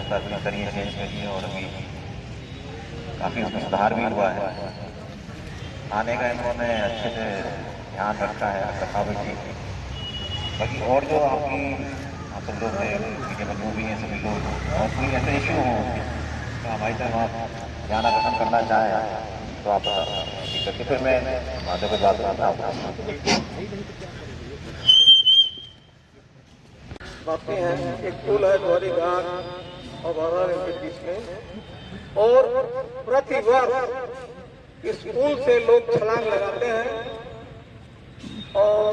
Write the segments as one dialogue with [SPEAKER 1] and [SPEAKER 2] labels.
[SPEAKER 1] व्यवस्था भी करी है चेंज करी है और अभी काफ़ी उसमें सुधार भी हुआ है। आने का इन्होंने अच्छे से ध्यान रखा है, रखा भी ठीक है। बाकी और जो आपकी आप सब लोग मीडिया बंधु भी हैं सभी लोग, और कोई ऐसा इशू हो तो हमारी तरफ आप ध्यान आकर्षण करना चाहें तो आप बता ठीक करके फिर मैं बातों पर बात करता हूँ।
[SPEAKER 2] बातें हैं। एक पुल है द्वारी घाट और बाजार के बीच में, और प्रतिवर्ष इस पुल से लोग छलांग लगाते हैं और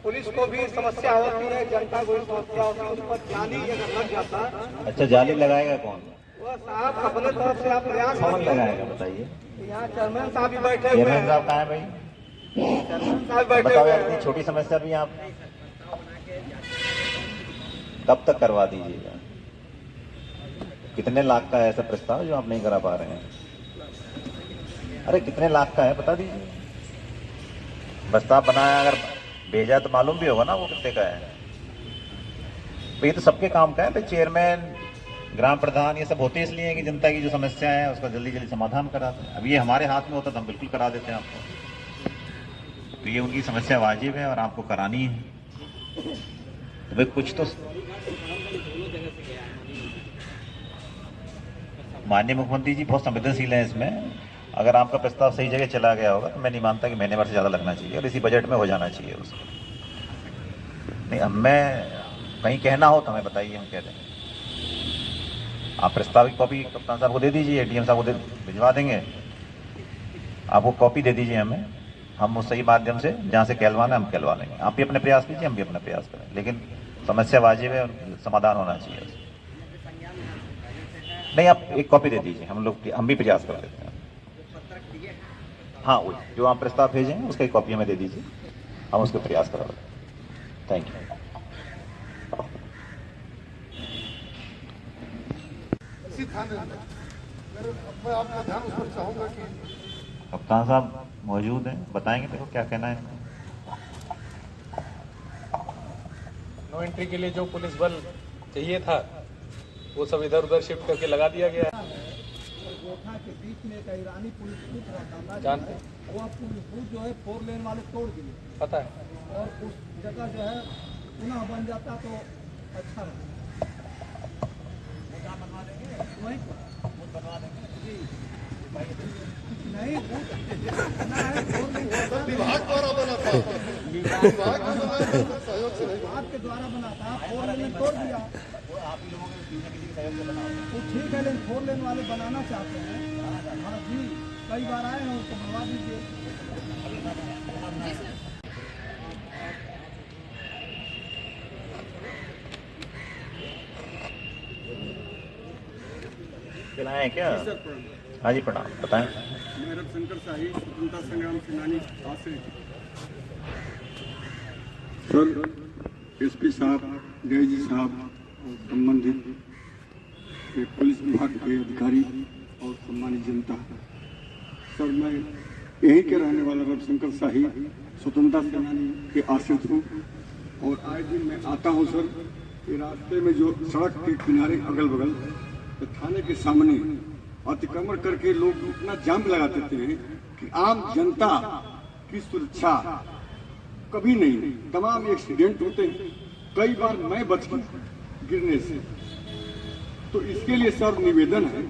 [SPEAKER 2] पुलिस को भी समस्या होती है, जनता को भी समस्या होती है। उस पर जाली अगर लग जाता है।
[SPEAKER 1] अच्छा, जाली लगाएगा कौन?
[SPEAKER 2] वह साहब अपने तरफ से आप प्रयास
[SPEAKER 1] कौन
[SPEAKER 2] करिए।
[SPEAKER 1] लगाएगा बताइए?
[SPEAKER 2] यहाँ चेयरमैन साहब भी बैठे हुए
[SPEAKER 1] चेयरमैन
[SPEAKER 2] हैं।
[SPEAKER 1] साहब कहाँ है भाई?
[SPEAKER 2] चेयरमैन साहब बैठे
[SPEAKER 1] बताओ
[SPEAKER 2] हुए
[SPEAKER 1] यार,
[SPEAKER 2] हैं।
[SPEAKER 1] इतनी छोटी समस्या भी आप कब तक करवा दीजिएगा? कितने लाख का है ऐसा प्रस्ताव जो आप नहीं करा पा रहे हैं? अरे कितने लाख का है बता दीजिए। प्रस्ताव बनाया, अगर भेजा तो मालूम भी होगा ना वो कितने का है। तो ये तो सबके काम का है भाई, चेयरमैन, ग्राम प्रधान, ये सब होते इसलिए हैं कि जनता की जो समस्या है उसका जल्दी जल्दी समाधान कराते हैं। अब ये हमारे हाथ में होता तो हम बिल्कुल करा देते हैं आपको। तो ये उनकी समस्या वाजिब है और आपको करानी है, तो भाई कुछ तो। माननीय मुख्यमंत्री जी बहुत संवेदनशील है इसमें। अगर आपका प्रस्ताव सही जगह चला गया होगा तो मैं नहीं मानता कि महीने भर से ज़्यादा लगना चाहिए और इसी बजट में हो जाना चाहिए उसको। नहीं, अब मैं कहीं कहना हो तो हमें बताइए, हम कह देंगे। आप प्रस्ताव की कॉपी कप्तान साहब को दे दीजिए, एडीएम साहब को भिजवा देंगे। आप वो कॉपी दे दीजिए हमें, हम उस सही माध्यम से जहाँ से कहलवाना हम कहलवा लेंगे। आप भी अपने प्रयास कीजिए, हम भी अपना प्रयास करें, लेकिन समस्या वाजिब है, समाधान होना चाहिए। नहीं, आप एक कॉपी दे दीजिए, हम भी प्रयास कर लेते हैं। हाँ, वो जो आप प्रस्ताव भेजेंगे उसका एक कॉपी हमें दे दीजिए, हम उसके प्रयास करा लेंगे। Thank you.
[SPEAKER 3] मैं आपका ध्यान उस पर चाहूंगा कि
[SPEAKER 1] कप्तान साहब मौजूद हैं, बताएंगे देखो क्या कहना है।
[SPEAKER 4] नो एंट्री के लिए जो पुलिस बल चाहिए था वो सब इधर उधर शिफ्ट करके लगा दिया गया है।
[SPEAKER 2] गोठा के बीच में एक ईरानी पुल रहता है,
[SPEAKER 4] जानते हैं,
[SPEAKER 2] वो पुल जो है 4 लेन वाले तोड़ दिए,
[SPEAKER 4] पता है।
[SPEAKER 2] और उस जगह जो है पुनः बन जाता तो अच्छा रहता। बनवा देंगे, वहीं बनवा देंगे जी। नहीं,
[SPEAKER 3] विभाग द्वारा बना था, विभाग सहयोग से नहीं,
[SPEAKER 2] विभाग के द्वारा बना था, 4 लेन तोड़ दिया।
[SPEAKER 1] आप ही लोगों के किसी सहयोग से बना होगा।
[SPEAKER 2] तो ठीक है, लेकिन 4 लेन वाले बनाना चाहते हैं। हाँ जी, कई बार आए हैं, उसको बनवा दीजिए।
[SPEAKER 1] खिलाएं क्या? हाँ जी, प्रणाम, बताएं।
[SPEAKER 3] मैं रविशंकर शाही, स्वतंत्रता संग्राम सेनानी आश्रित। सर, एसपी साहब, डीआईजी साहब और संबंधित पुलिस विभाग के अधिकारी और सम्मानित जनता, सर मैं यहीं के रहने वाला रविशंकर शाही, स्वतंत्रता सेनानी के आश्रित हूँ और आए दिन मैं आता हूँ सर। ये रास्ते में जो सड़क के किनारे अगल बगल थाने के सामने अतिक्रमण करके लोग इतना जाम लगा देते हैं कि आम जनता की सुरक्षा कभी नहीं, तमाम एक्सीडेंट होते हैं। कई बार मैं बच गया गिरने से। तो इसके लिए सर निवेदन है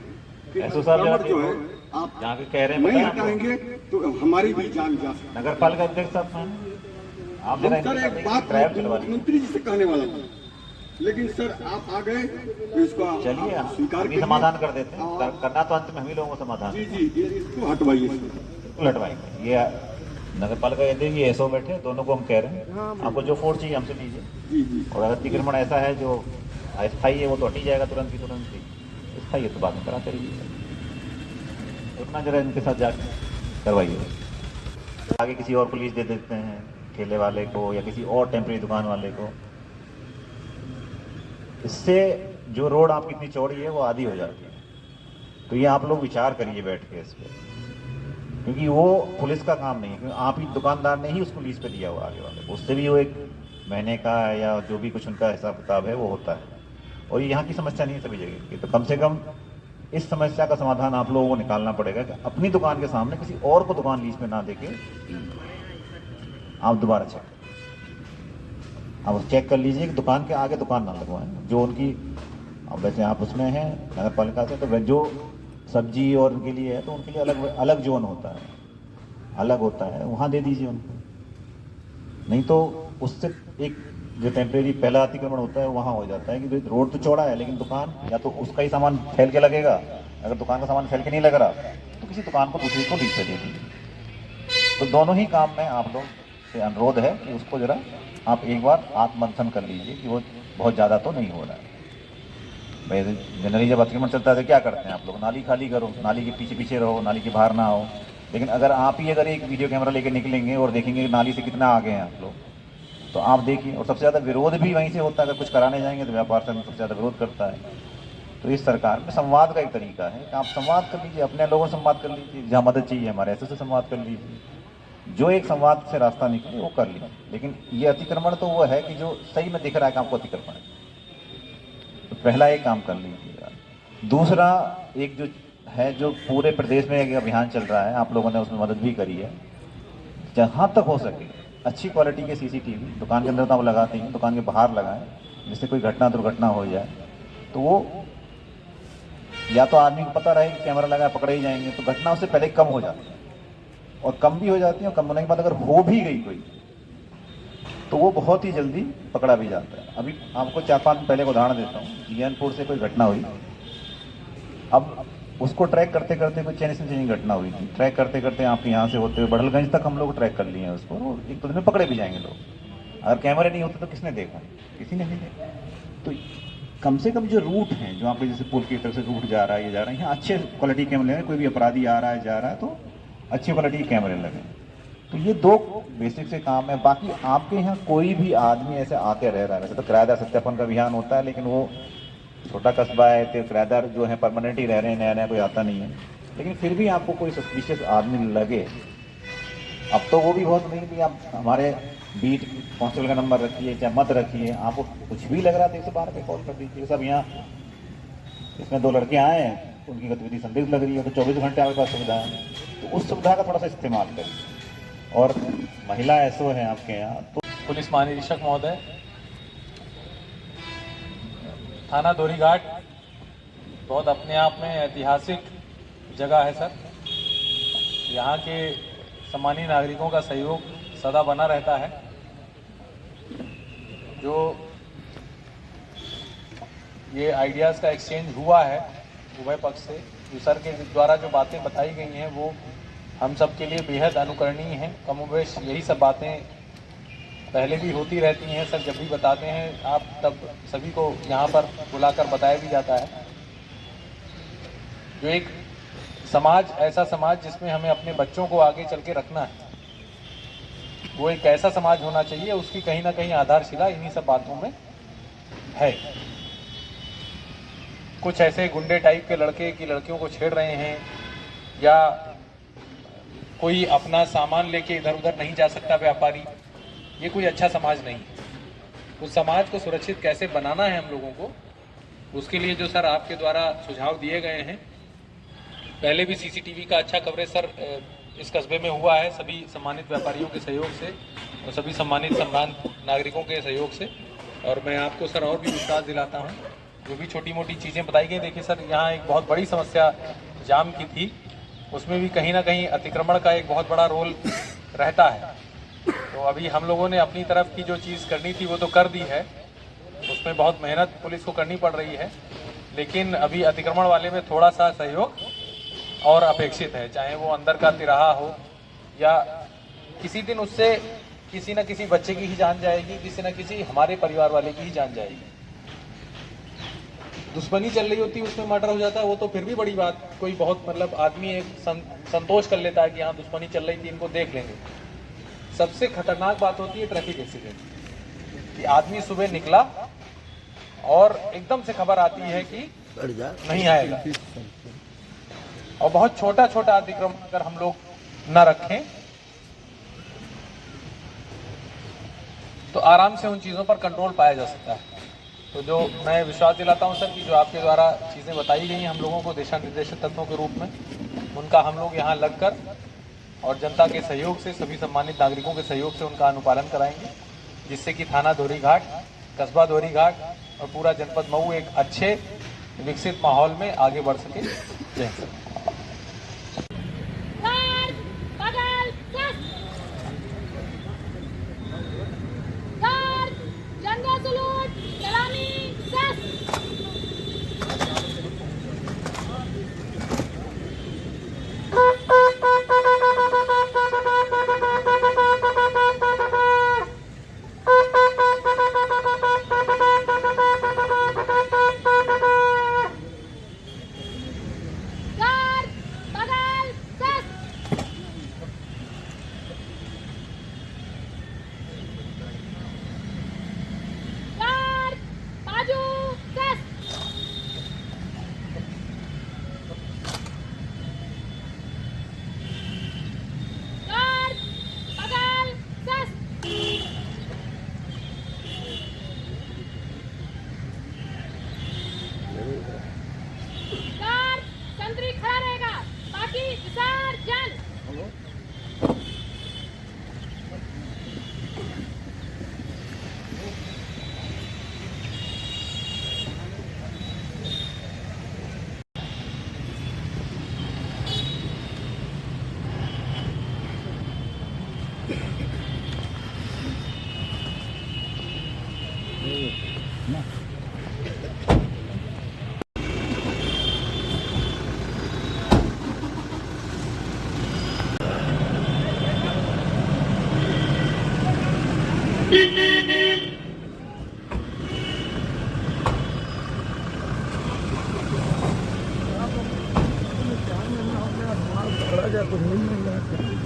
[SPEAKER 3] कि अतिक्रमण जो है आप
[SPEAKER 1] जहाँ के कह रहे हैं
[SPEAKER 3] नहीं
[SPEAKER 1] बताएं।
[SPEAKER 3] हटाएंगे तो हमारी भी जान जा सकती है।
[SPEAKER 1] नगर पालिका अध्यक्ष साहब, आप जरा
[SPEAKER 3] सर एक बात
[SPEAKER 1] ड्राइव चलवा दीजिए।
[SPEAKER 3] मुख्यमंत्री जी से कहने वाला था, लेकिन सर आप आ गए तो इसको
[SPEAKER 1] चलिए,
[SPEAKER 3] आप स्वीकार
[SPEAKER 1] हम
[SPEAKER 3] करिए।
[SPEAKER 1] समाधान कर देते हैं। करना तो अंत में हम ही लोगों को समाधान
[SPEAKER 3] जी जी, ये इसको हटवाइए सर।
[SPEAKER 1] बिल्कुल हटवाएंगे। ये नगर पालिका अध्यक्ष, ये एसओ बैठे, दोनों को हम कह रहे हैं आपको जो फोर्स चाहिए हमसे लीजिए।
[SPEAKER 3] जी जी,
[SPEAKER 1] और अगर अतिक्रमण ऐसा है जो अस्थायी है वो तो हट ही जाएगा तुरंत की तुरंत ही, स्थायी है तो बाद में कराते रहिए। उतना जरा इनके साथ जाकर करवाइए। आगे किसी और पुलिस दे देते हैं, ठेले वाले को या किसी और टेम्परेरी दुकान वाले को। इससे जो रोड आपकी इतनी चौड़ी है वो आधी हो जाती है। तो ये आप लोग विचार करिए बैठ के इस पर, क्योंकि वो पुलिस का काम नहीं है, क्योंकि आप ही दुकानदार ने ही उसको लीज पे दिया हुआ आगे वाले को। उससे भी वो एक महीने का या जो भी कुछ उनका हिसाब किताब है वो होता है। और ये यहाँ की समस्या नहीं है, सभी जगह की। तो कम से कम इस समस्या का समाधान आप लोगों को निकालना पड़ेगा कि अपनी दुकान के सामने किसी और को दुकान लीज में ना देके आप दोबारा चेक कर लीजिए कि दुकान के आगे दुकान ना लगवाएं जो उनकी। अब वैसे आप उसमें हैं नगर पालिका से, तो जो सब्जी और उनके लिए है तो उनके लिए अलग अलग जोन होता है, अलग होता है, वहाँ दे दीजिए उनको। नहीं तो उससे एक जो टेम्परेरी पहला अतिक्रमण होता है वहाँ हो जाता है कि रोड तो चौड़ा है लेकिन दुकान या तो उसका ही सामान फैल के लगेगा, अगर दुकान का सामान फैल के नहीं लग रहा तो किसी दुकान को दूसरी को लीज पे दे दीजिए। तो दोनों ही काम में आप लोग से अनुरोध है कि उसको जरा आप एक बार आत्ममंथन कर लीजिए कि वो बहुत ज़्यादा तो नहीं हो रहा है। भाई जनरली जब अतिक्रमण चलता है तो क्या करते हैं आप लोग, नाली खाली करो, नाली के पीछे पीछे रहो, नाली के बाहर ना आओ। लेकिन अगर आप ही अगर एक वीडियो कैमरा लेकर निकलेंगे और देखेंगे कि नाली से कितना आगे हैं आप लोग, तो आप देखिए। और सबसे ज़्यादा विरोध भी वहीं से होता है, अगर कुछ कराने जाएंगे तो व्यापार संघ सबसे ज़्यादा विरोध करता है। तो इस सरकार में संवाद का एक तरीका है कि आप संवाद कर लीजिए, अपने लोगों से संवाद कर लीजिए, जहाँ मदद चाहिए हमारे ऐसे से संवाद कर लीजिए, जो एक संवाद से रास्ता निकले वो कर लीजिए। लेकिन ये अतिक्रमण तो वो है कि जो सही में दिख रहा है कि आपको अतिक्रमण है, तो पहला एक काम कर लीजिएगा। दूसरा एक जो है, जो पूरे प्रदेश में एक अभियान चल रहा है, आप लोगों ने उसमें मदद भी करी है, जहाँ तक हो सके अच्छी क्वालिटी के सीसीटीवी दुकान के अंदर तो आप लगाते हैं, दुकान के बाहर लगाएं, जिससे कोई घटना दुर्घटना हो जाए तो वो या तो आदमी को पता रहे कि कैमरा लगा पकड़े ही जाएंगे, तो घटना उससे पहले कम हो जाती है। और कम भी हो जाती है, और कम होने के बाद अगर हो भी गई कोई तो वो बहुत ही जल्दी पकड़ा भी जाता है। अभी आपको 4-5 दिन पहले का उदाहरण देता हूँ, जीएनपुर से कोई घटना हुई, अब उसको ट्रैक करते करते कोई चैन चेंजिंग घटना हुई थी, ट्रैक करते करते आपके यहाँ से होते हुए बढ़लगंज तक हम लोग ट्रैक कर लिए हैं उसको, और 1-2 दिन में पकड़े भी जाएंगे लोग। अगर कैमरे नहीं होते तो किसने देखा, किसी ने नहीं देखा। तो कम से कम जो रूट हैं, जो आपके जैसे पुल की तरफ से रूट जा रहा है, ये जा रहा है, यहाँ अच्छे क्वालिटी कैमरे लगे, कोई भी अपराधी आ रहा है जा रहा है तो अच्छी क्वालिटी के कैमरे लगे। तो ये 2 बेसिक से काम है। बाकी आपके यहाँ कोई भी आदमी ऐसे आके रह रहा है, वैसे तो किराएदार सत्यापन का अभियान होता है, लेकिन वो छोटा कस्बा है तो किराएदार जो है परमानेंट ही रह रहे हैं, नया नया कोई आता नहीं है। लेकिन फिर भी आपको कोई सस्पिशियस आदमी लगे, अब तो वो भी बहुत नहीं कि आप हमारे बीट कांस्टेबल का नंबर रखिए चाहे मत रखिए, आपको कुछ भी लग रहा था 112 पे कॉल कर दीजिए। सब यहाँ इसमें 2 लड़के आए हैं, उनकी गतिविधि संदिग्ध लग रही है, तो 24 घंटे आपके पास सुविधा है, तो उस सुविधा का थोड़ा सा इस्तेमाल करिए। और महिला एसओ है आपके यहाँ तो
[SPEAKER 4] पुलिस महानिरीक्षक महोदय, थाना धोरीघाट बहुत अपने आप में ऐतिहासिक जगह है सर। यहाँ के सम्मानीय नागरिकों का सहयोग सदा बना रहता है। जो ये आइडियाज़ का एक्सचेंज हुआ है उभय पक्ष से, जो सर के द्वारा जो बातें बताई गई हैं वो हम सब के लिए बेहद अनुकरणीय हैं। कमोबेश यही सब बातें पहले भी होती रहती हैं सर, जब भी बताते हैं आप तब सभी को यहाँ पर बुलाकर बताया भी जाता है। जो एक समाज, ऐसा समाज जिसमें हमें अपने बच्चों को आगे चल के रखना है, वो एक ऐसा समाज होना चाहिए, उसकी कहीं ना कहीं आधारशिला इन्हीं सब बातों में है। कुछ ऐसे गुंडे टाइप के लड़के की लड़कियों को छेड़ रहे हैं, या कोई अपना सामान लेके इधर उधर नहीं जा सकता व्यापारी, ये कोई अच्छा समाज नहीं है। उस समाज को सुरक्षित कैसे बनाना है हम लोगों को, उसके लिए जो सर आपके द्वारा सुझाव दिए गए हैं, पहले भी सीसीटीवी का अच्छा कवरेज सर इस कस्बे में हुआ है सभी सम्मानित व्यापारियों के सहयोग से और सभी सम्मानित सम्मानित नागरिकों के सहयोग से। और मैं आपको सर और भी विश्वास दिलाता हूँ, जो भी छोटी मोटी चीज़ें बताई गई, देखिए सर यहाँ एक बहुत बड़ी समस्या जाम की थी, उसमें भी कहीं ना कहीं अतिक्रमण का एक बहुत बड़ा रोल रहता है। तो अभी हम लोगों ने अपनी तरफ की जो चीज़ करनी थी वो तो कर दी है, उसमें बहुत मेहनत पुलिस को करनी पड़ रही है, लेकिन अभी अतिक्रमण वाले में थोड़ा सा सहयोग और अपेक्षित है। चाहे वो अंदर का तिराहा हो, या किसी दिन उससे किसी न किसी बच्चे की ही जान जाएगी, किसी न किसी हमारे परिवार वाले की ही जान जाएगी। दुश्मनी चल रही होती है उसमें मर्डर हो जाता है, वो तो फिर भी बड़ी बात, कोई बहुत मतलब आदमी एक संतोष कर लेता है कि हाँ दुश्मनी चल रही थी, इनको देख लेंगे। सबसे खतरनाक बात होती है ट्रैफिक एक्सीडेंट, कि आदमी सुबह निकला और एकदम से खबर आती है कि नहीं आएगा, और बहुत छोटा छोटा अतिक्रमण अगर हम लोग न रखें तो आराम से उन चीज़ों पर कंट्रोल पाया जा सकता है। तो जो मैं विश्वास दिलाता हूं सर कि जो आपके द्वारा चीज़ें बताई गई हैं हम लोगों को दिशा निर्देशक तत्वों के रूप में, उनका हम लोग यहाँ लगकर और जनता के सहयोग से, सभी सम्मानित नागरिकों के सहयोग से उनका अनुपालन कराएंगे, जिससे कि थाना धोरी घाट, कस्बा धोरी घाट और पूरा जनपद मऊ एक अच्छे विकसित माहौल में आगे बढ़ सके। जय हिंद।
[SPEAKER 5] संतरी खड़ा रहेगा, बाकी विसर्जन।
[SPEAKER 3] कुछ नहीं